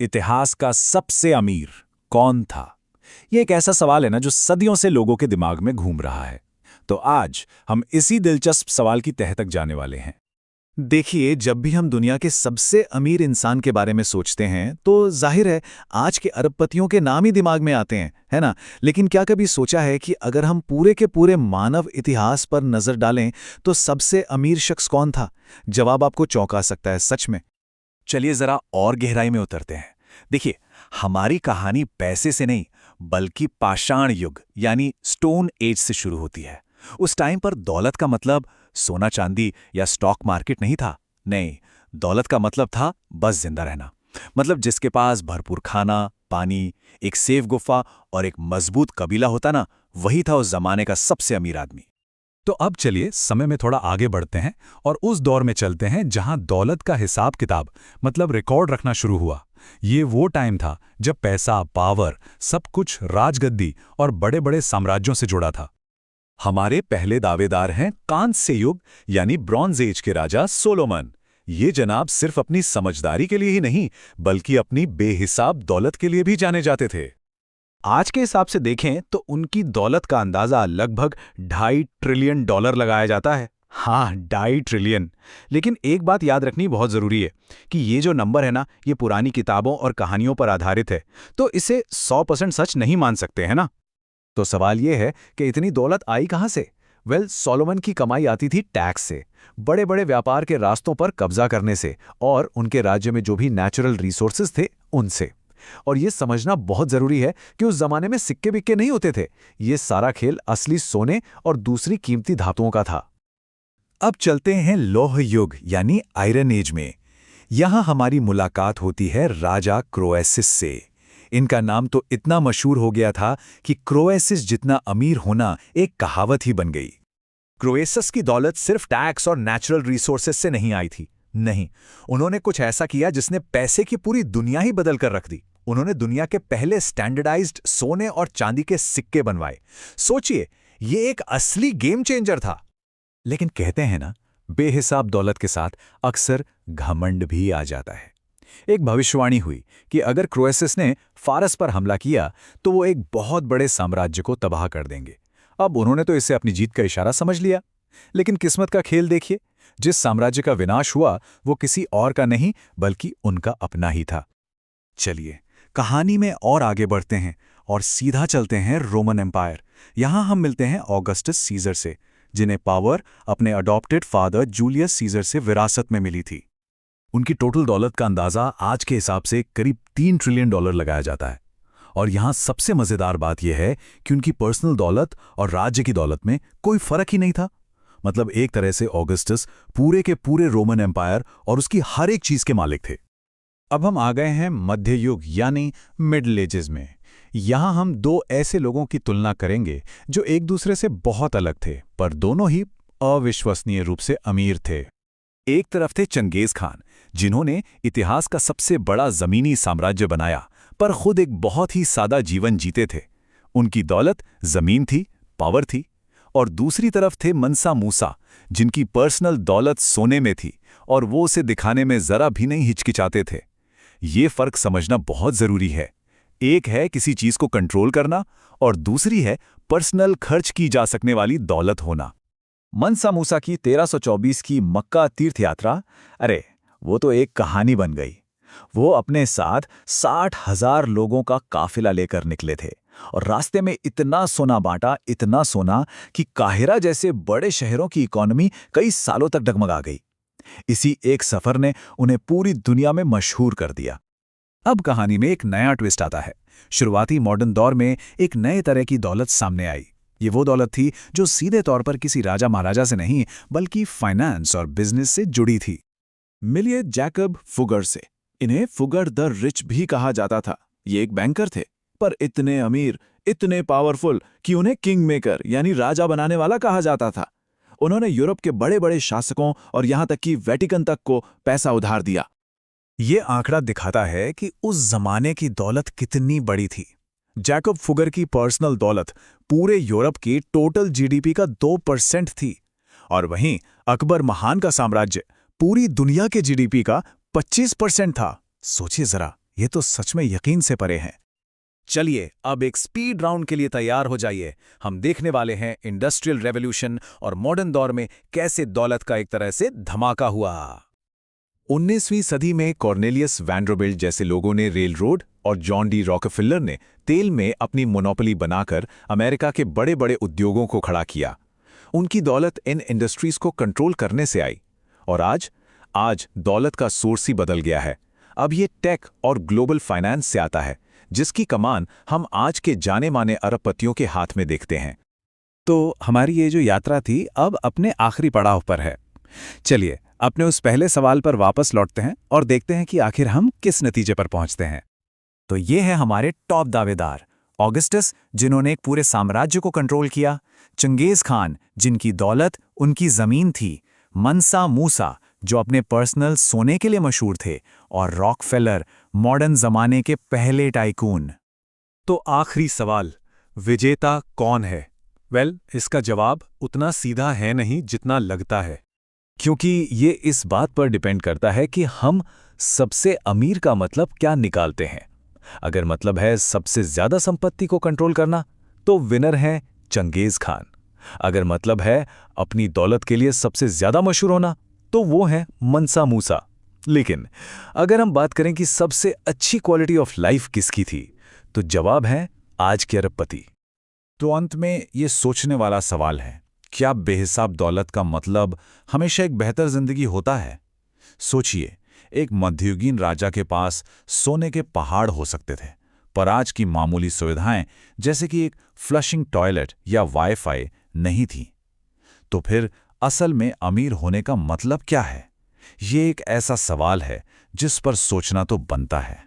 इतिहास का सबसे अमीर कौन था? ये एक ऐसा सवाल है ना जो सदियों से लोगों के दिमाग में घूम रहा है। तो आज हम इसी दिलचस्प सवाल की तह तक जाने वाले हैं। देखिए, जब भी हम दुनिया के सबसे अमीर इंसान के बारे में सोचते हैं तो जाहिर है आज के अरबपतियों के नाम ही दिमाग में आते हैं, है ना? लेकिन क्या कभी सोचा है कि अगर हम पूरे के पूरे मानव इतिहास पर नजर डालें तो सबसे अमीर शख्स कौन था? जवाब आपको चौंका सकता है, सच में। चलिए जरा और गहराई में उतरते हैं। देखिए, हमारी कहानी पैसे से नहीं बल्कि पाषाण युग यानी स्टोन एज से शुरू होती है। उस टाइम पर दौलत का मतलब सोना चांदी या स्टॉक मार्केट नहीं था। नहीं, दौलत का मतलब था बस जिंदा रहना। मतलब जिसके पास भरपूर खाना, पानी, एक सेफ गुफा और एक मजबूत कबीला होता ना, वही था उस जमाने का सबसे अमीर आदमी। तो अब चलिए समय में थोड़ा आगे बढ़ते हैं और उस दौर में चलते हैं जहां दौलत का हिसाब किताब मतलब रिकॉर्ड रखना शुरू हुआ। ये वो टाइम था जब पैसा, पावर, सब कुछ राजगद्दी और बड़े बड़े साम्राज्यों से जुड़ा था। हमारे पहले दावेदार हैं कांस्य युग यानी ब्रॉन्ज एज के राजा सोलोमन। ये जनाब सिर्फ अपनी समझदारी के लिए ही नहीं बल्कि अपनी बेहिसाब दौलत के लिए भी जाने जाते थे। आज के हिसाब से देखें तो उनकी दौलत का अंदाजा लगभग 2.5 ट्रिलियन डॉलर लगाया जाता है। हाँ, 2.5 ट्रिलियन। लेकिन एक बात याद रखनी बहुत जरूरी है कि ये जो नंबर है ना, ये पुरानी किताबों और कहानियों पर आधारित है, तो इसे 100% सच नहीं मान सकते, है ना? तो सवाल ये है कि इतनी दौलत आई कहाँ से? सोलोमन की कमाई आती थी टैक्स से, बड़े बड़े व्यापार के रास्तों पर कब्जा करने से और उनके राज्य में जो भी नेचुरल रिसोर्सेज थे उनसे। और ये समझना बहुत जरूरी है कि उस जमाने में सिक्के बिक्के नहीं होते थे। ये सारा खेल असली सोने और दूसरी कीमती धातुओं का था। अब चलते हैं लौह युग यानी आयरन एज में। यहां हमारी मुलाकात होती है राजा क्रोएसिस से। इनका नाम तो इतना मशहूर हो गया था कि क्रोएसिस जितना अमीर होना एक कहावत ही बन गई। क्रोएसिस की दौलत सिर्फ टैक्स और नेचुरल रिसोर्सेज से नहीं आई थी। नहीं, उन्होंने कुछ ऐसा किया जिसने पैसे की पूरी दुनिया ही बदल कर रख दी। उन्होंने दुनिया के पहले स्टैंडर्डाइज्ड सोने और चांदी के सिक्के बनवाए। सोचिए, ये एक असली गेम चेंजर था। लेकिन कहते हैं ना, बेहिसाब दौलत के साथ अक्सर घमंड भी आ जाता है। एक भविष्यवाणी हुई कि अगर क्रोएसिस ने फारस पर हमला किया तो वो एक बहुत बड़े साम्राज्य को तबाह कर देंगे। अब उन्होंने तो इसे अपनी जीत का इशारा समझ लिया। लेकिन किस्मत का खेल देखिए, जिस साम्राज्य का विनाश हुआ वो किसी और का नहीं बल्कि उनका अपना ही था। चलिए कहानी में और आगे बढ़ते हैं और सीधा चलते हैं रोमन एम्पायर। यहां हम मिलते हैं ऑगस्टस सीजर से, जिन्हें पावर अपने अडॉप्टेड फादर जूलियस सीजर से विरासत में मिली थी। उनकी टोटल दौलत का अंदाजा आज के हिसाब से करीब 3 ट्रिलियन डॉलर लगाया जाता है। और यहां सबसे मजेदार बात यह है कि उनकी पर्सनल दौलत और राज्य की दौलत में कोई फर्क ही नहीं था। मतलब एक तरह से ऑगस्टस पूरे के पूरे रोमन एम्पायर और उसकी हर एक चीज के मालिक थे। अब हम आ गए हैं मध्य युग यानी मिडिल एजेस में। यहां हम दो ऐसे लोगों की तुलना करेंगे जो एक दूसरे से बहुत अलग थे, पर दोनों ही अविश्वसनीय रूप से अमीर थे। एक तरफ थे चंगेज खान, जिन्होंने इतिहास का सबसे बड़ा जमीनी साम्राज्य बनाया, पर खुद एक बहुत ही सादा जीवन जीते थे। उनकी दौलत जमीन थी, पावर थी। और दूसरी तरफ थे मंसा मूसा, जिनकी पर्सनल दौलत सोने में थी और वो उसे दिखाने में जरा भी नहीं हिचकिचाते थे। ये फर्क समझना बहुत जरूरी है। एक है किसी चीज को कंट्रोल करना और दूसरी है पर्सनल खर्च की जा सकने वाली दौलत होना। मंसा मूसा की 1324 की मक्का तीर्थ यात्रा, अरे वो तो एक कहानी बन गई। वो अपने साथ 60,000 लोगों का काफिला लेकर निकले थे और रास्ते में इतना सोना बांटा, इतना सोना कि काहिरा जैसे बड़े शहरों की इकोनॉमी कई सालों तक डगमगा गई। इसी एक सफर ने उन्हें पूरी दुनिया में मशहूर कर दिया। अब कहानी में एक नया ट्विस्ट आता है। शुरुआती मॉडर्न दौर में एक नए तरह की दौलत सामने आई। ये वो दौलत थी जो सीधे तौर पर किसी राजा महाराजा से नहीं बल्कि फाइनेंस और बिजनेस से जुड़ी थी। मिलिए जैकब फुगर से। इन्हें फुगर द रिच भी कहा जाता था। ये एक बैंकर थे, पर इतने अमीर, इतने पावरफुल कि उन्हें किंग मेकर यानी राजा बनाने वाला कहा जाता था। उन्होंने यूरोप के बड़े बड़े शासकों और यहां तक कि वेटिकन तक को पैसा उधार दिया। ये आंकड़ा दिखाता है कि उस जमाने की दौलत कितनी बड़ी थी। जैकब फुगर की पर्सनल दौलत पूरे यूरोप की टोटल जीडीपी का 2% थी, और वहीं अकबर महान का साम्राज्य पूरी दुनिया के जीडीपी का 25% था। सोचिए जरा, ये तो सच में यकीन से परे हैं। चलिए अब एक स्पीड राउंड के लिए तैयार हो जाइए। हम देखने वाले हैं इंडस्ट्रियल रेवोल्यूशन और मॉडर्न दौर में कैसे दौलत का एक तरह से धमाका हुआ। 19वीं सदी में कॉर्नेलियस वैंडरबिल्ट जैसे लोगों ने रेल रोड और जॉन डी रॉकफेलर ने तेल में अपनी मोनोपोली बनाकर अमेरिका के बड़े बड़े उद्योगों को खड़ा किया। उनकी दौलत इन इंडस्ट्रीज को कंट्रोल करने से आई। और आज दौलत का सोर्स ही बदल गया है। अब ये टेक और ग्लोबल फाइनेंस से आता है, जिसकी कमान हम आज के जाने माने अरबपतियों के हाथ में देखते हैं। तो हमारी ये जो यात्रा थी अब अपने आखिरी पड़ाव पर है। चलिए अपने उस पहले सवाल पर वापस लौटते हैं और देखते हैं कि आखिर हम किस नतीजे पर पहुंचते हैं। तो ये है हमारे टॉप दावेदार। ऑगस्टस, जिन्होंने एक पूरे साम्राज्य को कंट्रोल किया। चंगेज खान, जिनकी दौलत उनकी जमीन थी। मनसा मूसा, जो अपने पर्सनल सोने के लिए मशहूर थे। और रॉकफेलर, मॉडर्न जमाने के पहले टाइकून। तो आखिरी सवाल, विजेता कौन है? इसका जवाब उतना सीधा है नहीं जितना लगता है। क्योंकि ये इस बात पर डिपेंड करता है कि हम सबसे अमीर का मतलब क्या निकालते हैं। अगर मतलब है सबसे ज्यादा संपत्ति को कंट्रोल करना, तो विनर है चंगेज खान। अगर मतलब है अपनी दौलत के लिए सबसे ज्यादा मशहूर होना, तो वो है मनसा मूसा। लेकिन अगर हम बात करें कि सबसे अच्छी क्वालिटी ऑफ लाइफ किसकी थी, तो जवाब है आज के अरबपति। तो अंत में ये सोचने वाला सवाल है, क्या बेहिसाब दौलत का मतलब हमेशा एक बेहतर जिंदगी होता है? सोचिए, एक मध्ययुगीन राजा के पास सोने के पहाड़ हो सकते थे, पर आज की मामूली सुविधाएं जैसे कि एक फ्लशिंग टॉयलेट या वाईफाई नहीं थी। तो फिर असल में अमीर होने का मतलब क्या है? ये एक ऐसा सवाल है जिस पर सोचना तो बनता है।